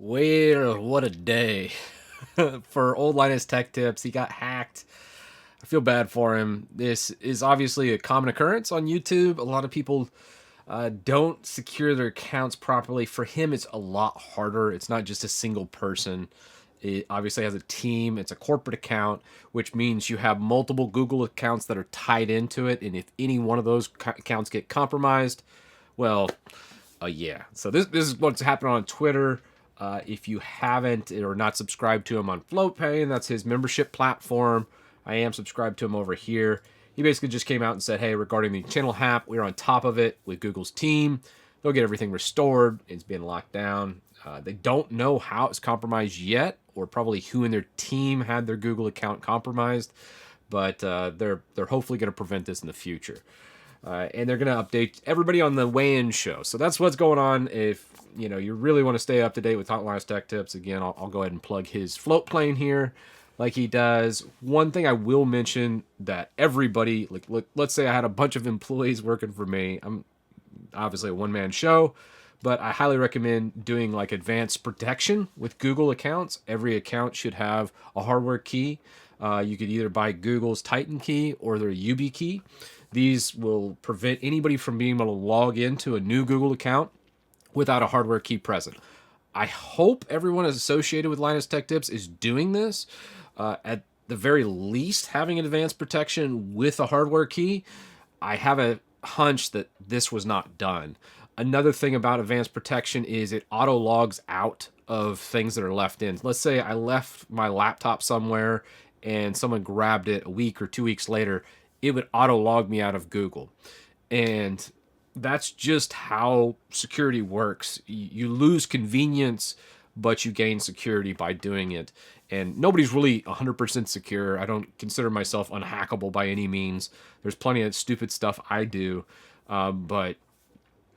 Well, what a day for old Linus Tech Tips. He got hacked. I feel bad for him. This is obviously a common occurrence on YouTube. A lot of people don't secure their accounts properly. For him, it's a lot harder. It's not just a single person. It obviously has a team. It's a corporate account, which means you have multiple Google accounts that are tied into it. And if any one of those accounts get compromised, well, yeah. So this is what's happening on Twitter. If you haven't or not subscribed to him on FloatPay, that's his membership platform. I am subscribed to him over here. He basically just came out and said, hey, regarding the channel hack, we're on top of it with Google's team. They'll get everything restored. It's been locked down. They don't know how it's compromised yet, or probably who in their team had their Google account compromised, but they're hopefully going to prevent this in the future. And they're going to update everybody on the weigh-in show. So that's what's going on. If you really want to stay up to date with Hotline Tech Tips, again, I'll go ahead and plug his float plane here, like he does. One thing I will mention that everybody, like, let's say I had a bunch of employees working for me. I'm obviously a one-man show, but I highly recommend doing like advanced protection with Google accounts. Every account should have a hardware key. You could either buy Google's Titan key or their YubiKey. These will prevent anybody from being able to log into a new Google account without a hardware key present. I hope everyone associated with Linus Tech Tips is doing this. At the very least, having an advanced protection with a hardware key. I have a hunch that this was not done. Another thing about advanced protection is it auto logs out of things that are left in. Let's say I left my laptop somewhere and someone grabbed it a week or 2 weeks later, it would auto log me out of Google. And that's just how security works. You lose convenience, but you gain security by doing it. And nobody's really 100% secure. I don't consider myself unhackable by any means. There's plenty of stupid stuff I do. But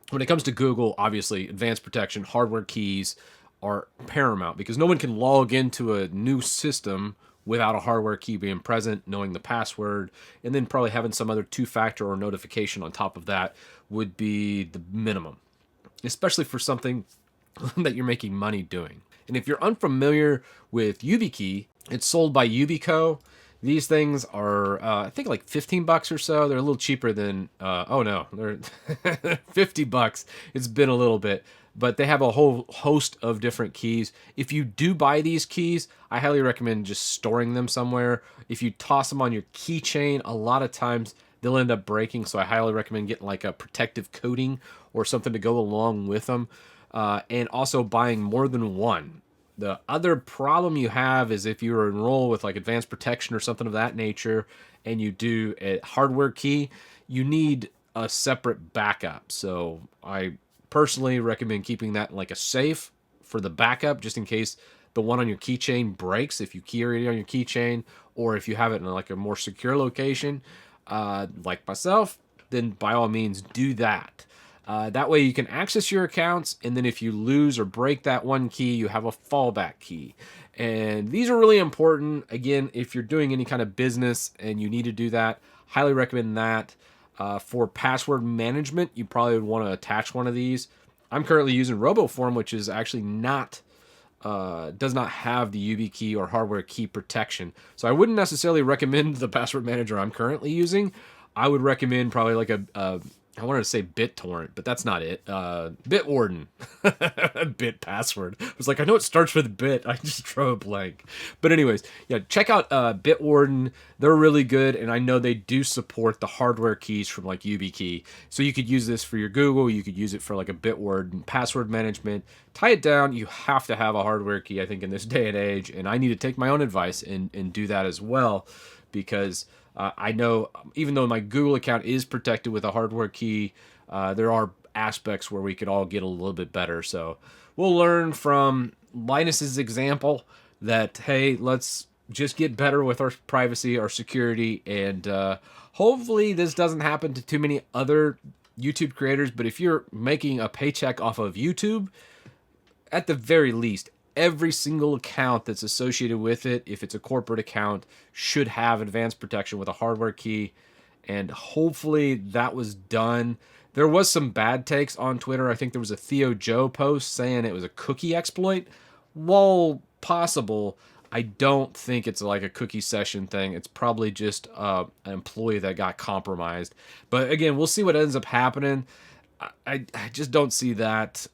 when it comes to Google, obviously, advanced protection, hardware keys are paramount because no one can log into a new system without a hardware key being present, knowing the password, and then probably having some other two-factor or notification on top of that would be the minimum, especially for something that you're making money doing. And if you're unfamiliar with YubiKey, it's sold by Yubico. These things are, I think, like $15 or so. They're a little cheaper than, they're $50. It's been a little bit. But they have a whole host of different keys. If you do buy these keys, I highly recommend just storing them somewhere. If you toss them on your keychain, a lot of times they'll end up breaking. So I highly recommend getting like a protective coating or something to go along with them. And also buying more than one. The other problem you have is if you enroll with like advanced protection or something of that nature and you do a hardware key, you need a separate backup. So I personally recommend keeping that in like a safe for the backup, just in case the one on your keychain breaks, if you carry it on your keychain, or if you have it in like a more secure location, like myself, then by all means do that. That way you can access your accounts, and then if you lose or break that one key, you have a fallback key. And these are really important. Again, if you're doing any kind of business and you need to do that, highly recommend that. For password management, you probably would want to attach one of these. I'm currently using RoboForm, which is actually not does not have the YubiKey or hardware key protection. So I wouldn't necessarily recommend the password manager I'm currently using. I would recommend probably like I wanted to say BitTorrent, but that's not it. Bitwarden. Bit password. I was like, I know it starts with bit. I just drew a blank. But anyways, yeah, check out Bitwarden. They're really good, and I know they do support the hardware keys from like YubiKey. So you could use this for your Google. You could use it for like a Bitwarden password management. Tie it down. You have to have a hardware key, I think, in this day and age. And I need to take my own advice and do that as well, because I know even though my Google account is protected with a hardware key, there are aspects where we could all get a little bit better. So we'll learn from Linus's example that, hey, let's just get better with our privacy, our security, and hopefully this doesn't happen to too many other YouTube creators. But if you're making a paycheck off of YouTube, at the very least, every single account that's associated with it, if it's a corporate account, should have advanced protection with a hardware key. And hopefully that was done. There was some bad takes on Twitter. I think there was a Theo Joe post saying it was a cookie exploit. while possible, I don't think it's like a cookie session thing. It's probably just an employee that got compromised. But again, we'll see what ends up happening. I just don't see that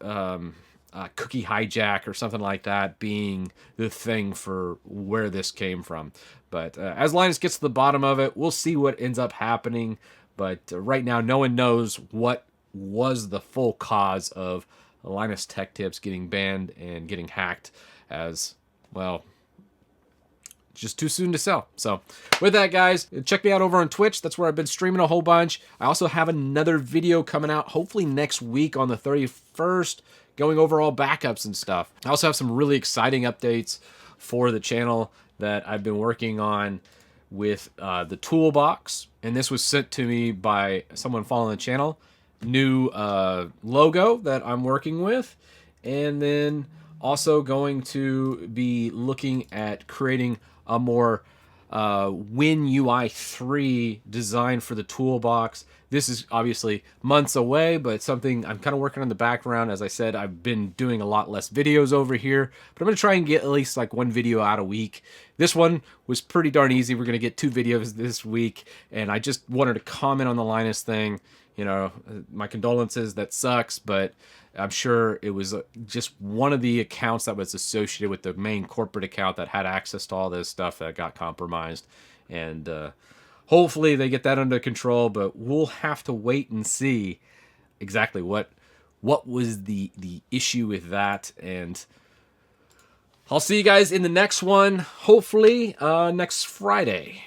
cookie hijack or something like that being the thing for where this came from. But as Linus gets to the bottom of it, we'll see what ends up happening. But right now, no one knows what was the full cause of Linus Tech Tips getting banned and getting hacked, as well, just too soon to sell. So with that, guys, check me out over on Twitch. That's where I've been streaming a whole bunch. I also have another video coming out hopefully next week on the 31st, going over all backups and stuff. I also have some really exciting updates for the channel that I've been working on with the toolbox, and this was sent to me by someone following the channel. New logo that I'm working with, and then also going to be looking at creating a more WinUI 3 design for the toolbox. This is obviously months away, but something I'm kind of working on in the background. As I said, I've been doing a lot less videos over here, but I'm going to try and get at least like one video out a week. This one was pretty darn easy. We're going to get 2 videos this week, and I just wanted to comment on the Linus thing. You know, my condolences, that sucks, but I'm sure it was just one of the accounts that was associated with the main corporate account that had access to all this stuff that got compromised. And hopefully they get that under control, but we'll have to wait and see exactly what was the issue with that. And I'll see you guys in the next one, hopefully next Friday.